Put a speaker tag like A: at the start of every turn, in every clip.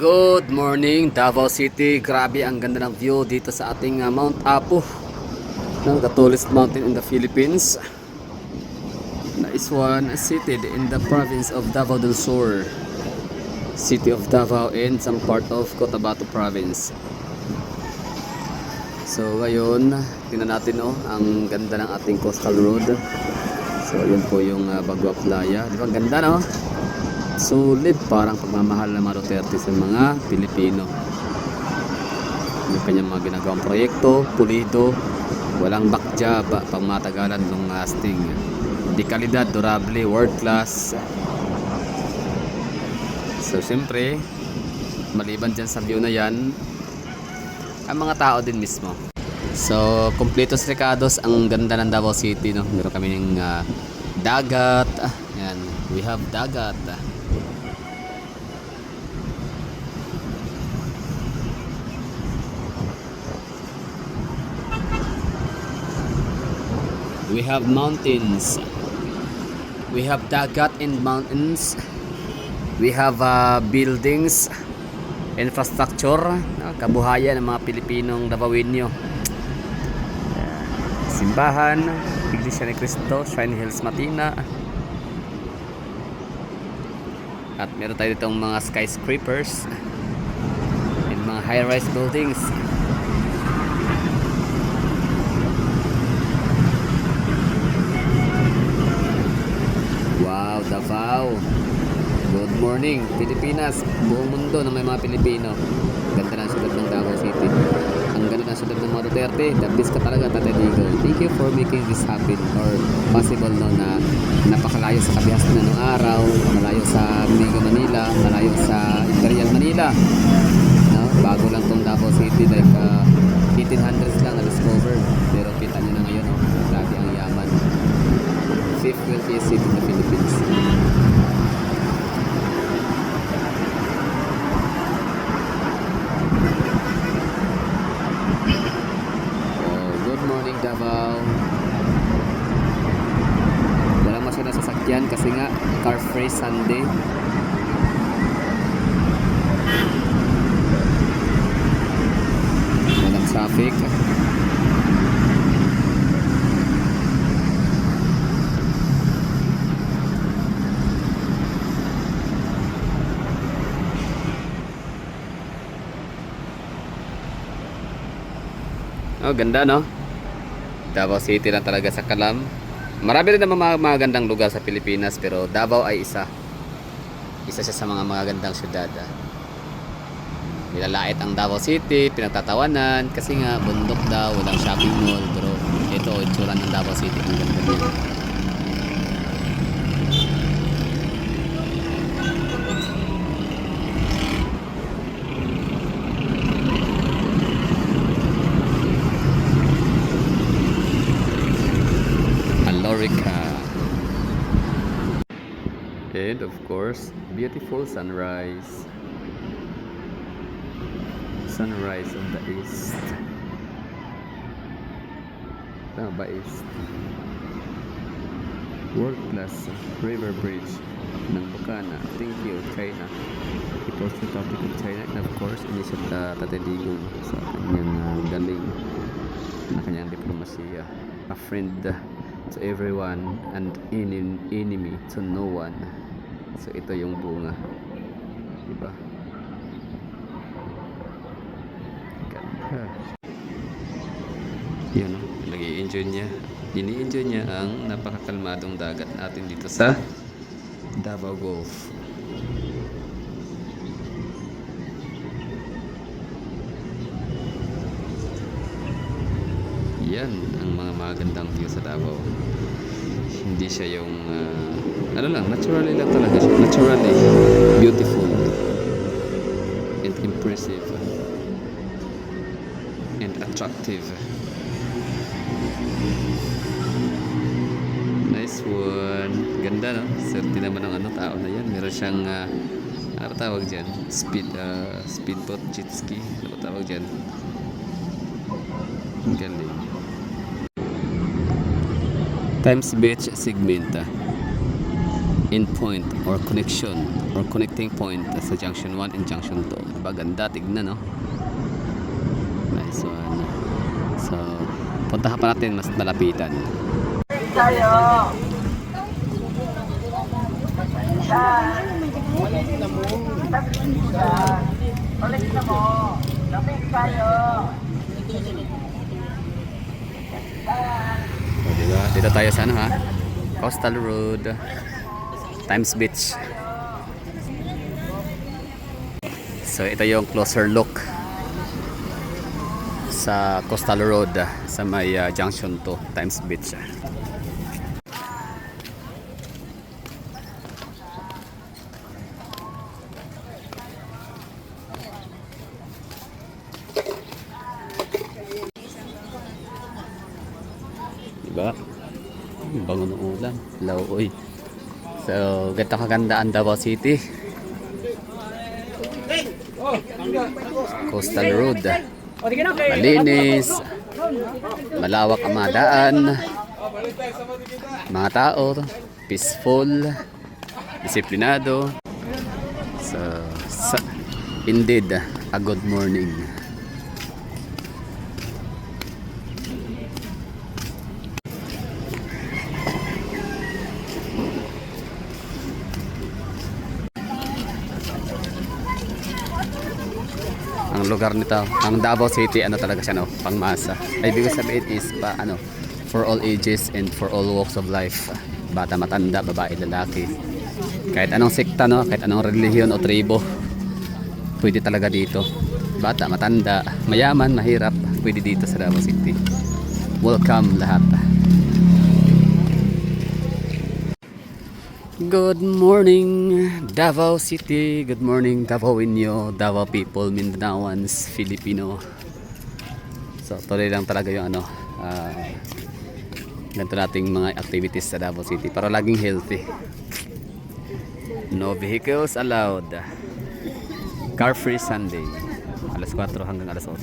A: Good morning Davao City. Grabe ang ganda ng view dito sa ating Mount Apo, the tallest mountain in the Philippines. Nice one, seated in the province of Davao del Sur, city of Davao and some part of Cotabato province. So ngayon, tingnan natin ang ganda ng ating coastal road. So yun po yung Bagua Playa. Di ba ang ganda no? Sulit, parang pagmamahal ng mga Duterte sa mga Pilipino. Yung kanyang mga ginagawang proyekto, pulido, walang bakja, pang matagalan, long lasting. Di kalidad, durable, world class. So siyempre, maliban dyan sa view na yan, ang mga tao din mismo. So, Completos Ricados, ang ganda ng Davao City, no? Meron kami ng dagat. Yan, we have dagat. We have mountains. We have dagat and mountains. We have buildings, infrastructure, kabuhayan ng mga Pilipinong Davaoenyo. Simbahan, Iglesia ni Cristo, Shrine Hills Matina. At meron tayo ditong mga skyscrapers and mga high-rise buildings. Wow, Davao. Good morning, Pilipinas. Buong mundo na may mga Pilipino. Ganda ng sulat ng Davao City. Ang ganda ng sulat ng mga Duterte. The best ka talaga, Tate Digo. Thank you for making this happen or possible no, na napakalayo sa kabihas na nung araw, malayo sa Mega Manila, malayo sa Imperial Manila. No? Bago lang tong Davao City, like 1800s lang na-discover. Pero kita nyo na ngayon, grabe ang yaman. Fifth wealthiest city in the Philippines. Oh, good morning Davao. Walang masyadong sasakyan kasi nga car free Sunday. Walang traffic. Oh, ganda no? Davao City lang talaga sa kalam. Marami rin naman mga magandang lugar sa Pilipinas, pero Davao ay isa. Isa siya sa mga magagandang syudad. Nilalait ang Davao City, pinagtatawanan kasi nga bundok daw, walang shopping mall, pero ito itsura ng Davao City, ang ganda niya. And of course, beautiful sunrise. Sunrise on the east. Tama ba east? World class river bridge ng Bukana. Thank you, China. People's Republic of China. And of course, ini siya Tate Digong sa kanyang galing na kanyang diplomasiya. A friend to everyone and enemy to no one. So ito yung bunga, diba? Ganda. Yun o, nag-i-enjoy niya. Ini-enjoy niya ang napakakalmadong dagat natin dito sa Davao Gulf. Yan ang mga magandang view sa Davao. Hindi siya yung ano lang, naturally lang talaga siya. Naturally beautiful and impressive and attractive. Nice one. Ganda no? Swerte naman ang tao na yan. Meron siyang ano tawag dyan? Speedboat jet ski. Ano tawag dyan? Galing. Times Beach segment. endpoint or connection or connecting point sa junction 1 and junction 2. Diba ganda, tignan no. Nice one. So puntahan pa natin mas malapitan.
B: Tayo. Ulit na mo. Lapit tayo.
A: O, diba? Dito tayo sa ano ha? Coastal Road, Times Beach. So ito yung closer look sa Coastal Road sa may junction 2, Times Beach. Diba? Bango ng ulan. Lauoy. So, ganito kaganda ang Davao City. Coastal Road. Malinis. Malawak ang mga daan. Mga tao. Peaceful. Disiplinado. So, indeed, a good morning. Ang lugar nito, ang Davao City, ano talaga siya, no? Pangmasa. Ay, ibig sabihin is for all ages and for all walks of life. Bata, matanda, babae, lalaki. Kahit anong sekta, no? Kahit anong relihiyon o tribo, pwede talaga dito. Bata, matanda, mayaman, mahirap, pwede dito sa Davao City. Welcome lahat. Good morning, Davao City. Good morning, Davaoenyo, Davao people, Mindanaoans, Filipino. So, tuloy lang talaga yung ganito nating mga activities sa Davao City para laging healthy. No vehicles allowed. Car free Sunday. Alas 4 hanggang alas 8.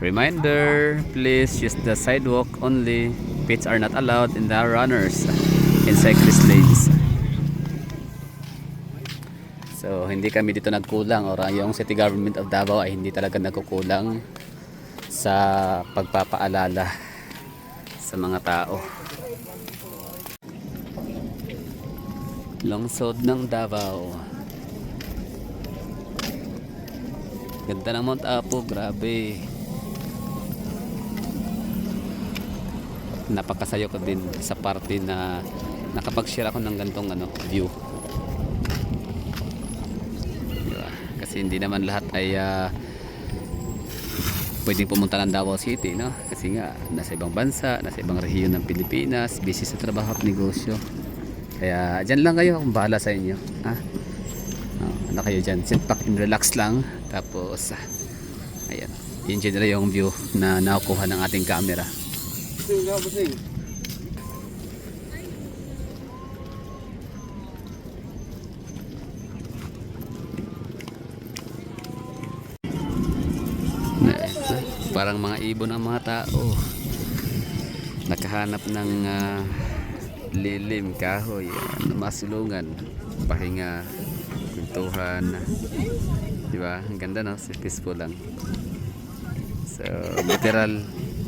A: Reminder, please use the sidewalk only. Pets are not allowed in the runners in cyclist lanes. So hindi kami dito nagkulang, or yung City Government of Davao ay hindi talaga nagkukulang sa pagpapaalala sa mga tao. Lungsod ng Davao. Ganda ng Mount Apo, grabe. Napakasayo ko din sa parte na nakapag-share ako ng gantong view. Diba? Kasi hindi naman lahat ay pwedeng pumunta ng Davao City, no? Kasi nga nasa ibang bansa, nasa ibang rehiyon ng Pilipinas, busy sa trabaho at negosyo. Kaya dyan lang kayo, kung bahala sa inyo. Ano kayo dyan, sit back and relax lang. Tapos ayan, enjoy nila yung view na nakukuha ng ating camera. Parang mga ibon ang mga tao, nakahanap ng lilim, kahoy, masulungan, pahinga, kwentuhan, diba? Ang ganda, no? Peaceful lang. So literal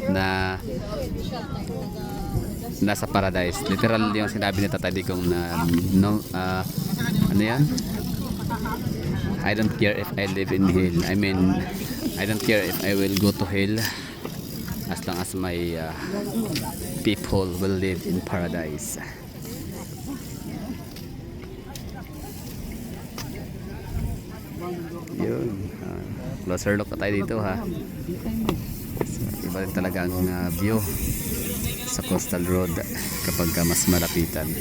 A: na nasa paradise. Literal yung sinabi ni Tatay Digong na ano yan? I don't care if I live in hell. I mean, I don't care if I will go to hell as long as my people will live in paradise. Yun. Closer look na tayo dito, ha. So, iba rin talaga ang view sa Coastal Road kapag mas malapitan.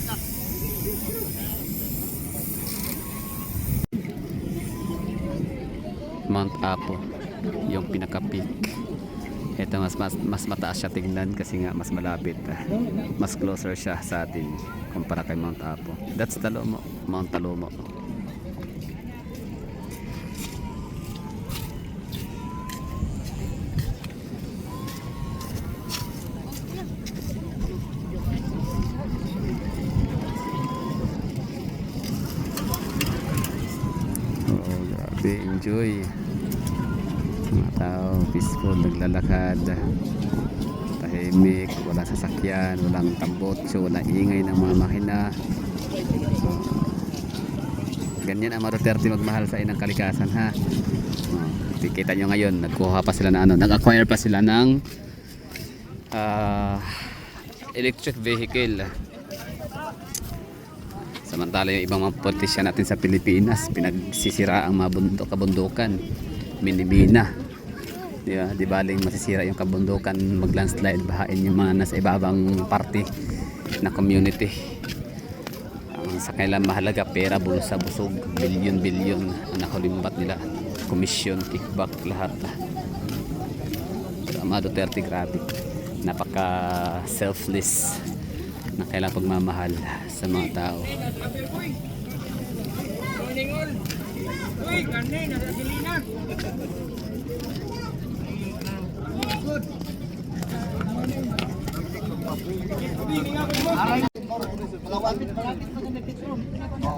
A: Mount Apo yung pinaka-peak. Ito mas mataas siya tingnan kasi nga mas malapit, mas closer siya sa atin kumpara kay Mount Apo. That's Talomo, Mount Talomo. grabe, enjoy. Mga tao, peaceful, naglalakad. Tahimik, wala sasakyan, walang tambotso, wala ingay ng mga makina. Ganyan ang mga Duterte magmahal sa inang kalikasan, ha. Kita nyo ngayon, nagkuha pa sila na nag-acquire pa sila ng electric vehicle. Samantala yung ibang mga politisyan natin sa Pilipinas, pinagsisira ang mga kabundukan, minimina. Di baling masisira yung kabundukan, mag-landslide, bahain yung mga nasa ibabang party na community. Ang sa kailang mahalaga, pera, bulsa, busog, bilyon-bilyon ang nakulimbat nila. Komisyon, kickback, lahat. Pero ang mga Duterte, grabe. Napaka selfless na kailang pagmamahal sa mga tao.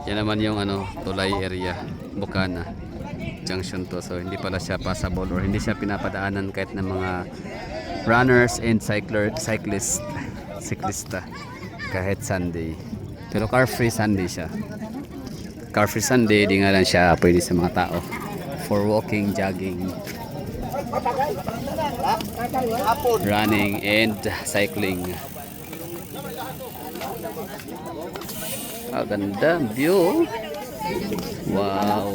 A: Yan naman yung tulay area, Bukana Junction to. So hindi pala siya passable or hindi siya pinapadaanan kahit ng mga runners and cyclista kahit Sunday. Pero car free Sunday siya. Car free Sunday, di nga lang siya pwede sa mga tao for walking, jogging, running and cycling. Ganda view. Wow.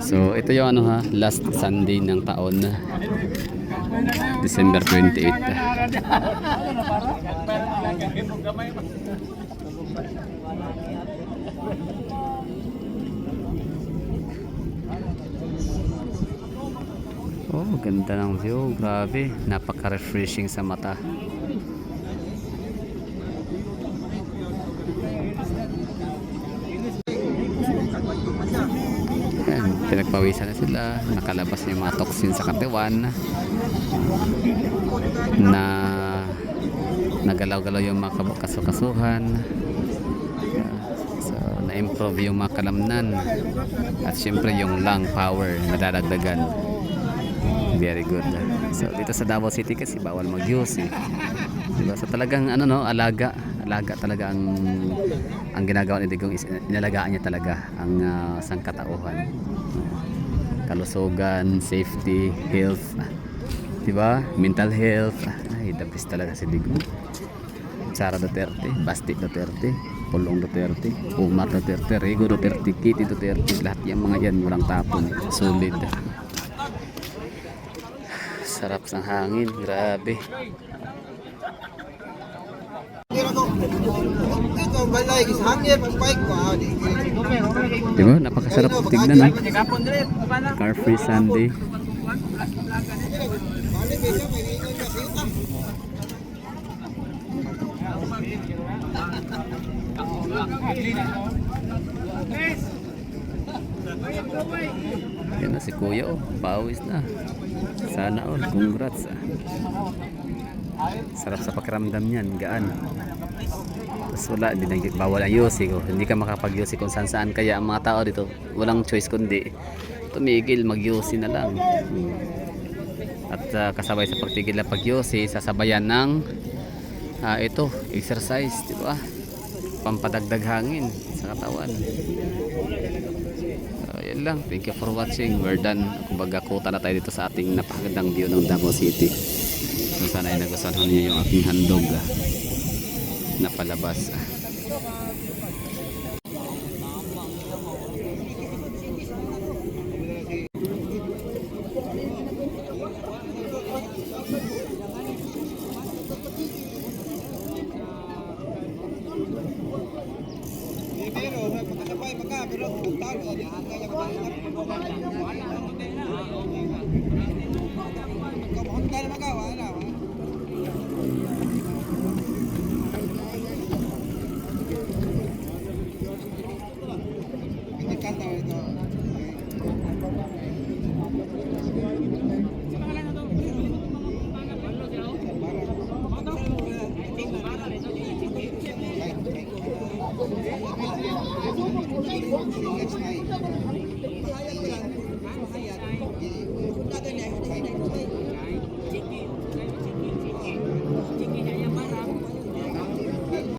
A: So ito yung last Sunday ng taon, December 28. Oh, ganda ng view, grabe, napaka-refreshing sa mata. Ayan, pinagpawisan na sila, nakalabas na yung mga toxin sa katawan, na nagalaw-galaw yung mga kasukasuhan, so na-improve yung mga kalamnan, at syempre yung lung power nadadagdagan. Very good. So dito sa Davao City kasi bawal mag-use diba? So talagang alaga talaga ang ginagawa ni Digong, is inalagaan niya talaga ang sangkatauhan, kalusugan, safety, health, diba? Mental health. Ay, the best talaga si Digong. Sara Duterte, Basti Duterte, Pulong Duterte, Umar Duterte, Rego Duterte, Kitty Duterte, lahat yung mga yan walang tapon, solid. Sarap ng hangin, grabe. Diba? Napakasarap tignan. Car free Sunday. Yan na si Kuya, pawis na. Sana all, congrats. Sarap sa pakiramdam niyan, gaan. Tapos wala, bawal ang yosi ko. Hindi ka makapag-yosi kung saan kaya ang mga tao dito walang choice kundi tumigil, mag-yosi na lang. At kasabay sa pagtigil na pag-yosi, sasabayan ng exercise, di ba? Pampadagdag hangin sa katawan. Yan lang. Thank you for watching. We're done. Kumbaga kuta na tayo dito sa ating napakagandang view ng Davao City. So sana ay nagustuhan niyo yung aking handog. napalabas.
C: Pero magkasabay magka pero total o di kaya ka magawa na. Ini kanta itu. Next night.